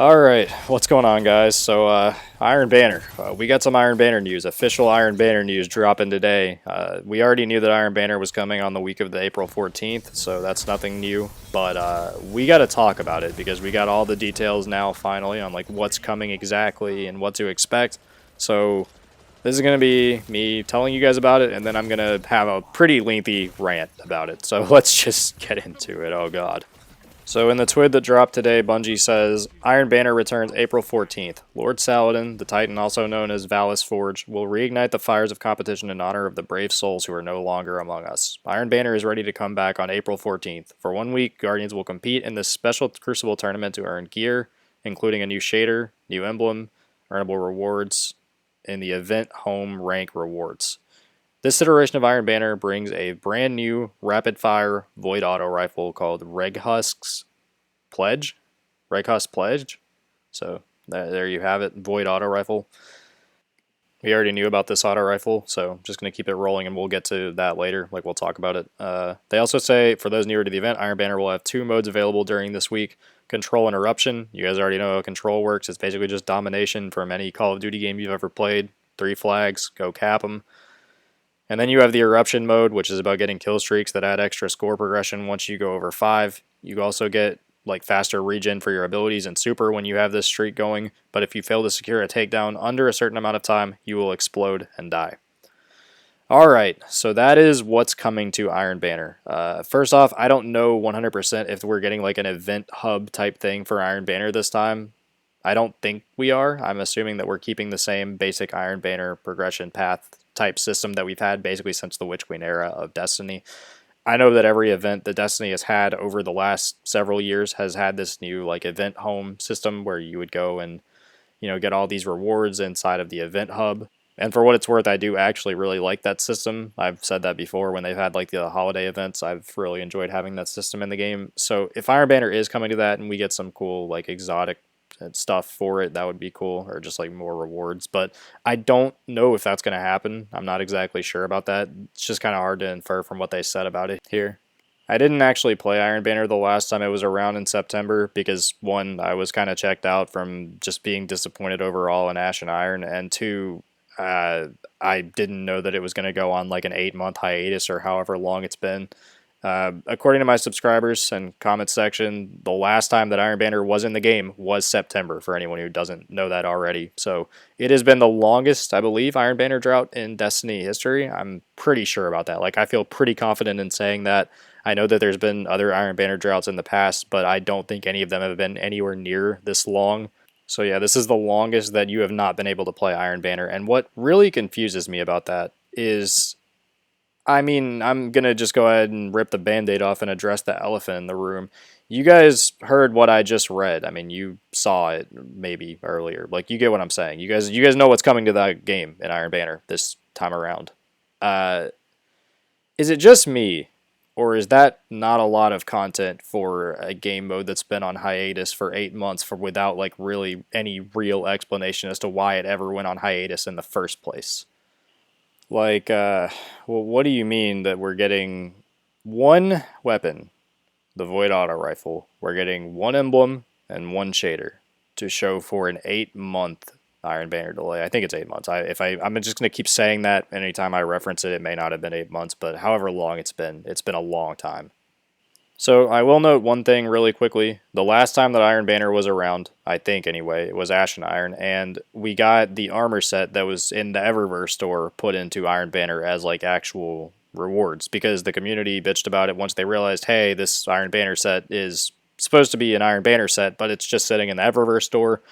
Alright, what's going on, guys? So, Iron Banner. We got some Iron Banner news. Official Iron Banner news dropping today. We already knew that Iron Banner was coming on the week of the April 14th, so that's nothing new. But we got to talk about it because we got all the details now, finally, on like what's coming exactly and what to expect. So, this is going to be me telling you guys about it, and then I'm going to have a pretty lengthy rant about it. So, let's just get into it. Oh, God. So in the twid that dropped today, Bungie says, Iron Banner returns April 14th. Lord Saladin, the Titan also known as Valis Forge, will reignite the fires of competition in honor of the brave souls who are no longer among us. Iron Banner is ready to come back on April 14th. For 1 week, Guardians will compete in this special Crucible tournament to earn gear, including a new shader, new emblem, earnable rewards, and the event home rank rewards. This iteration of Iron Banner brings a brand new rapid-fire void auto rifle called Reghusk's Pledge. Reghusk Pledge. So there you have it, void auto rifle. We already knew about this auto rifle, so I'm just going to keep it rolling and we'll get to that later. Like, we'll talk about it. They also say, for those newer to the event, Iron Banner will have 2 modes available during this week. Control and Eruption. You guys already know how Control works. It's basically just domination from any Call of Duty game you've ever played. 3 flags, go cap them. And then you have the Eruption mode, which is about getting kill streaks that add extra score progression once you go over 5. You also get like faster regen for your abilities and super when you have this streak going, but if you fail to secure a takedown under a certain amount of time, you will explode and die. Alright, so that is what's coming to Iron Banner. First off, I don't know 100% if we're getting like an event hub type thing for Iron Banner this time. I don't think we are. I'm assuming that we're keeping the same basic Iron Banner progression path type system that we've had basically since the Witch Queen era of Destiny. I know that every event that Destiny has had over the last several years has had this new like event home system where you would go and get all these rewards inside of the event hub. And for what it's worth, I do actually really like that system. I've said that before when they've had like the holiday events. I've really enjoyed having that system in the game. So if Iron Banner is coming to that and we get some cool like exotic stuff for it, that would be cool, or just like more rewards. But I don't know if that's going to happen. I'm not exactly sure about that. It's just kind of hard to infer from what they said about it here. I didn't actually play Iron Banner the last time it was around in September because, one, I was kind of checked out from just being disappointed overall in Ash and Iron, and two, I didn't know that it was going to go on like an 8-month hiatus or however long it's been. According to my subscribers and comments section, the last time that Iron Banner was in the game was September, for anyone who doesn't know that already. So it has been the longest, I believe, Iron Banner drought in Destiny history. I'm pretty sure about that. Like, I feel pretty confident in saying that. I know that there's been other Iron Banner droughts in the past, but I don't think any of them have been anywhere near this long. So yeah, this is the longest that you have not been able to play Iron Banner. And what really confuses me about that is, I mean, I'm going to just go ahead and rip the Band-Aid off and address the elephant in the room. You guys heard what I just read. I mean, you saw it maybe earlier. Like, you get what I'm saying. You guys know what's coming to that game in Iron Banner this time around. Uh, is it just me, or is that not a lot of content for a game mode that's been on hiatus for 8 months without like really any real explanation as to why it ever went on hiatus in the first place? Like, well, what do you mean that we're getting one weapon, the Void Auto Rifle? We're getting one emblem and one shader to show for an 8-month Iron Banner delay. I think it's 8 months. I'm just gonna keep saying that anytime I reference it. It may not have been 8 months, but however long it's been a long time. So I will note one thing really quickly. The last time that Iron Banner was around, I think anyway, it was Ash and Iron, and we got the armor set that was in the Eververse store put into Iron Banner as like actual rewards because the community bitched about it once they realized, hey, this Iron Banner set is supposed to be an Iron Banner set, but it's just sitting in the Eververse store.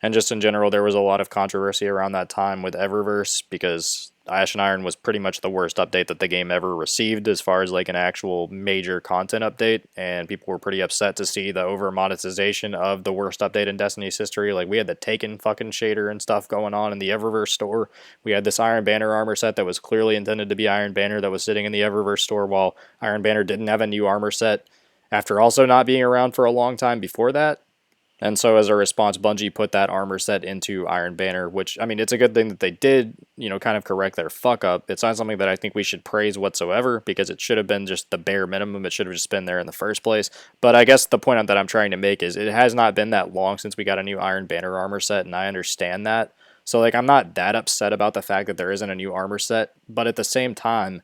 And just in general, there was a lot of controversy around that time with Eververse because Ash and Iron was pretty much the worst update that the game ever received as far as like an actual major content update, and people were pretty upset to see the over monetization of the worst update in Destiny's history. Like, we had the Taken fucking shader and stuff going on in the Eververse store. We had this Iron Banner armor set that was clearly intended to be Iron Banner that was sitting in the Eververse store, while Iron Banner didn't have a new armor set after also not being around for a long time before that. And so as a response, Bungie put that armor set into Iron Banner, which, I mean, it's a good thing that they did, kind of correct their fuck up. It's not something that I think we should praise whatsoever, because it should have been just the bare minimum. It should have just been there in the first place. But I guess the point that I'm trying to make is it has not been that long since we got a new Iron Banner armor set, and I understand that. So, like, I'm not that upset about the fact that there isn't a new armor set, but at the same time,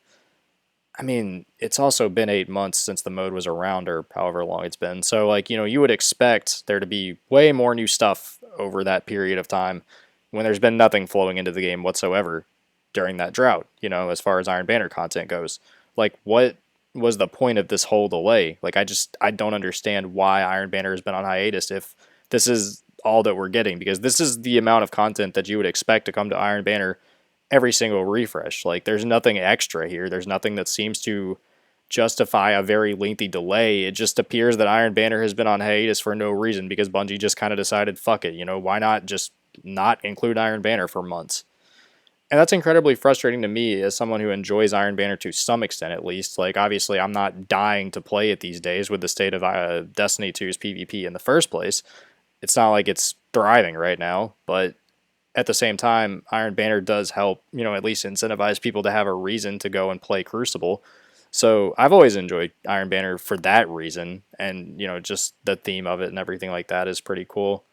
I mean, it's also been 8 months since the mode was around, or however long it's been. So, like, you would expect there to be way more new stuff over that period of time when there's been nothing flowing into the game whatsoever during that drought, as far as Iron Banner content goes. Like, what was the point of this whole delay? Like, I don't understand why Iron Banner has been on hiatus if this is all that we're getting, because this is the amount of content that you would expect to come to Iron Banner every single refresh. Like, there's nothing extra here. There's nothing that seems to justify a very lengthy delay. It just appears that Iron Banner has been on hiatus for no reason, because Bungie just kind of decided, fuck it, why not just not include Iron Banner for months? And that's incredibly frustrating to me as someone who enjoys Iron Banner to some extent, at least. Like, obviously, I'm not dying to play it these days with the state of Destiny 2's PvP in the first place. It's not like it's thriving right now, but at the same time, Iron Banner does help, at least incentivize people to have a reason to go and play Crucible. So I've always enjoyed Iron Banner for that reason, and just the theme of it and everything like that is pretty cool.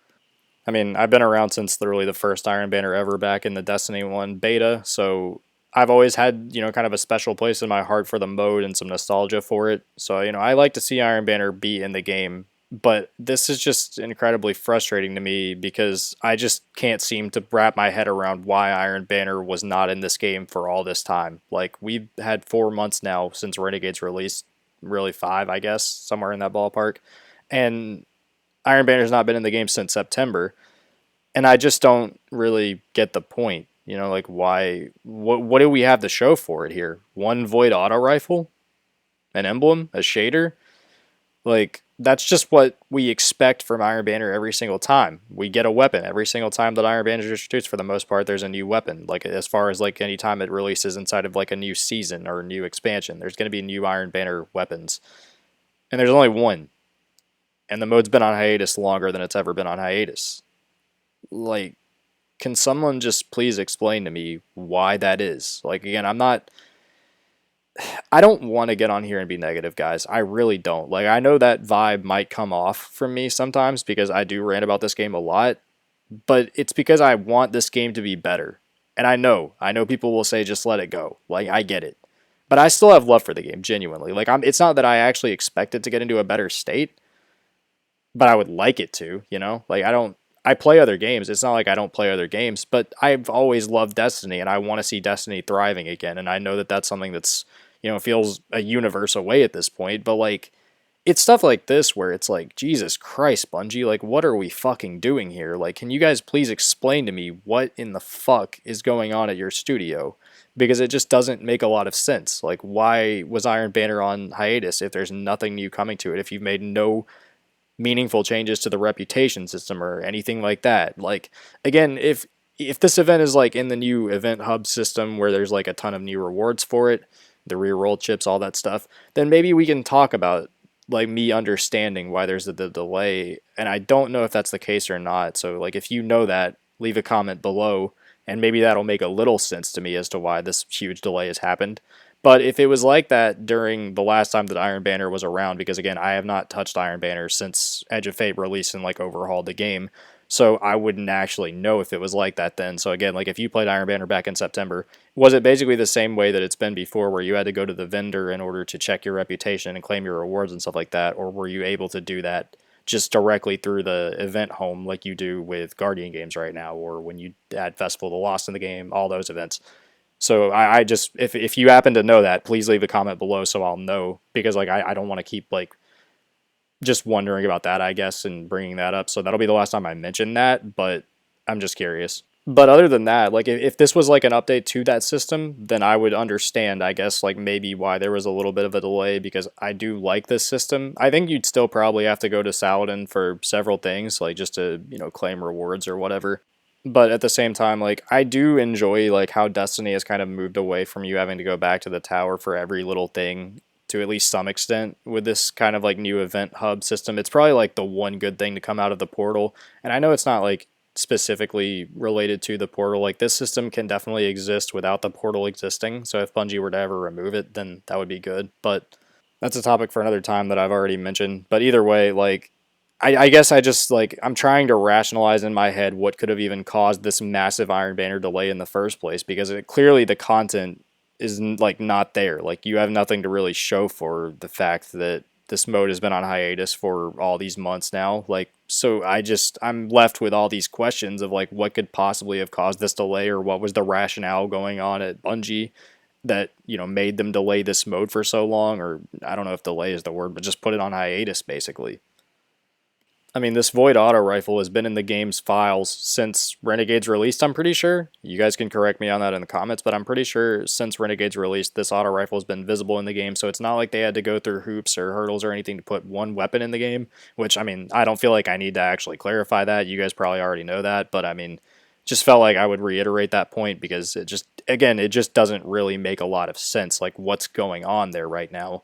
I mean, I've been around since literally the first Iron Banner ever back in the Destiny 1 beta, so I've always had, kind of a special place in my heart for the mode and some nostalgia for it. So, I like to see Iron Banner be in the game, but this is just incredibly frustrating to me because I just can't seem to wrap my head around why Iron Banner was not in this game for all this time. Like, we've had 4 months now since Renegade's release, really 5, I guess, somewhere in that ballpark. And Iron Banner's not been in the game since September, and I just don't really get the point. Like, why? What do we have to show for it here? One void auto rifle, an emblem, a shader. Like, that's just what we expect from Iron Banner every single time. We get a weapon every single time that Iron Banner is introduced. For the most part, there's a new weapon. Like, as far as like any time it releases inside of like a new season or a new expansion, there's going to be new Iron Banner weapons, and there's only one. And the mode's been on hiatus longer than it's ever been on hiatus. Like, can someone just please explain to me why that is? Like, again, I don't want to get on here and be negative, guys. I really don't. Like, I know that vibe might come off from me sometimes because I do rant about this game a lot, but it's because I want this game to be better. And I know people will say just let it go. Like, I get it. But I still have love for the game, genuinely. Like, it's not that I actually expect it to get into a better state, but I would like it to, Like, I play other games. It's not like I don't play other games, but I've always loved Destiny, and I want to see Destiny thriving again. And I know that that's something that's, feels a universe away at this point. But, like, it's stuff like this where it's like, Jesus Christ, Bungie, like, what are we fucking doing here? Like, can you guys please explain to me what in the fuck is going on at your studio? Because it just doesn't make a lot of sense. Like, why was Iron Banner on hiatus if there's nothing new coming to it? If you've made no meaningful changes to the reputation system or anything like that. Like, again, if this event is like in the new event hub system where there's like a ton of new rewards for it, the reroll chips, all that stuff, then maybe we can talk about like me understanding why there's the delay. And I don't know if that's the case or not. So, like, if you know that, leave a comment below, and maybe that'll make a little sense to me as to why this huge delay has happened. But if it was like that during the last time that Iron Banner was around, because again, I have not touched Iron Banner since Edge of Fate released and like overhauled the game, so I wouldn't actually know if it was like that then. So again, like, if you played Iron Banner back in September, was it basically the same way that it's been before, where you had to go to the vendor in order to check your reputation and claim your rewards and stuff like that, or were you able to do that just directly through the event home like you do with Guardian games right now, or when you add Festival of the Lost in the game, all those events? So I just, if you happen to know that, please leave a comment below so I'll know, because like I don't want to keep like just wondering about that, I guess, and bringing that up. So that'll be the last time I mention that, but I'm just curious. But other than that, like, if this was like an update to that system, then I would understand, I guess, like maybe why there was a little bit of a delay, because I do like this system. I think you'd still probably have to go to Saladin for several things, like just to, claim rewards or whatever. But at the same time, like, I do enjoy like how Destiny has kind of moved away from you having to go back to the tower for every little thing to at least some extent with this kind of like new event hub system. It's probably like the one good thing to come out of the portal. And I know it's not like specifically related to the portal. Like this system can definitely exist without the portal existing. So if Bungie were to ever remove it, then that would be good. But that's a topic for another time that I've already mentioned. But either way, like I guess I just like I'm trying to rationalize in my head what could have even caused this massive Iron Banner delay in the first place because clearly the content is like not there. Like you have nothing to really show for the fact that this mode has been on hiatus for all these months now. Like so I'm left with all these questions of like what could possibly have caused this delay or what was the rationale going on at Bungie that, made them delay this mode for so long, or I don't know if delay is the word, but just put it on hiatus basically. I mean, this Void Auto Rifle has been in the game's files since Renegade's released, I'm pretty sure. You guys can correct me on that in the comments, but I'm pretty sure since Renegade's released, this auto rifle has been visible in the game, so it's not like they had to go through hoops or hurdles or anything to put one weapon in the game, which, I mean, I don't feel like I need to actually clarify that. You guys probably already know that, but I mean, just felt like I would reiterate that point because it just doesn't really make a lot of sense, like what's going on there right now.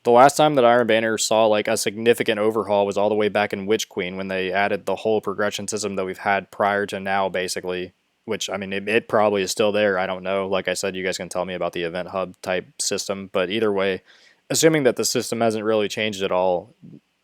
The last time that Iron Banner saw like a significant overhaul was all the way back in Witch Queen when they added the whole progression system that we've had prior to now, basically. Which, I mean, it probably is still there. I don't know. Like I said, you guys can tell me about the event hub type system. But either way, assuming that the system hasn't really changed at all,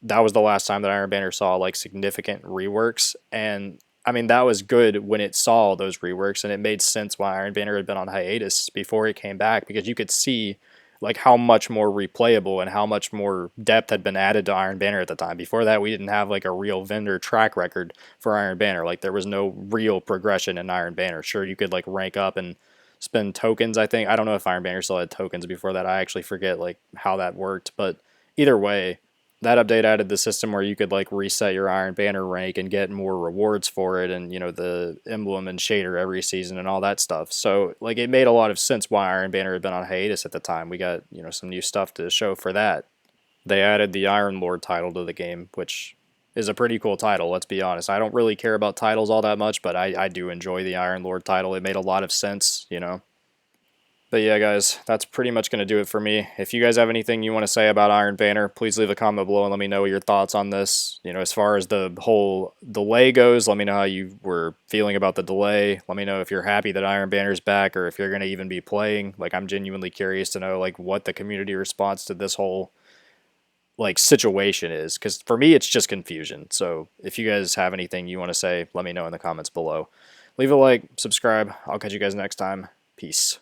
that was the last time that Iron Banner saw like significant reworks. And I mean, that was good when it saw those reworks, and it made sense why Iron Banner had been on hiatus before it came back because you could see like how much more replayable and how much more depth had been added to Iron Banner at the time. Before that, we didn't have like a real vendor track record for Iron Banner. Like there was no real progression in Iron Banner. Sure, you could like rank up and spend tokens, I think. I don't know if Iron Banner still had tokens before that. I actually forget like how that worked, but either way, that update added the system where you could like reset your Iron Banner rank and get more rewards for it, and the emblem and shader every season and all that stuff. So like it made a lot of sense why Iron Banner had been on hiatus at the time. We got some new stuff to show for that. They added the Iron Lord title to the game, which is a pretty cool title. Let's be honest. I don't really care about titles all that much, but I do enjoy the Iron Lord title. It made a lot of sense. But yeah, guys, that's pretty much going to do it for me. If you guys have anything you want to say about Iron Banner, please leave a comment below and let me know your thoughts on this. As far as the whole delay goes, let me know how you were feeling about the delay. Let me know if you're happy that Iron Banner's back or if you're going to even be playing. Like, I'm genuinely curious to know, like, what the community response to this whole, like, situation is. Because for me, it's just confusion. So if you guys have anything you want to say, let me know in the comments below. Leave a like, subscribe. I'll catch you guys next time. Peace.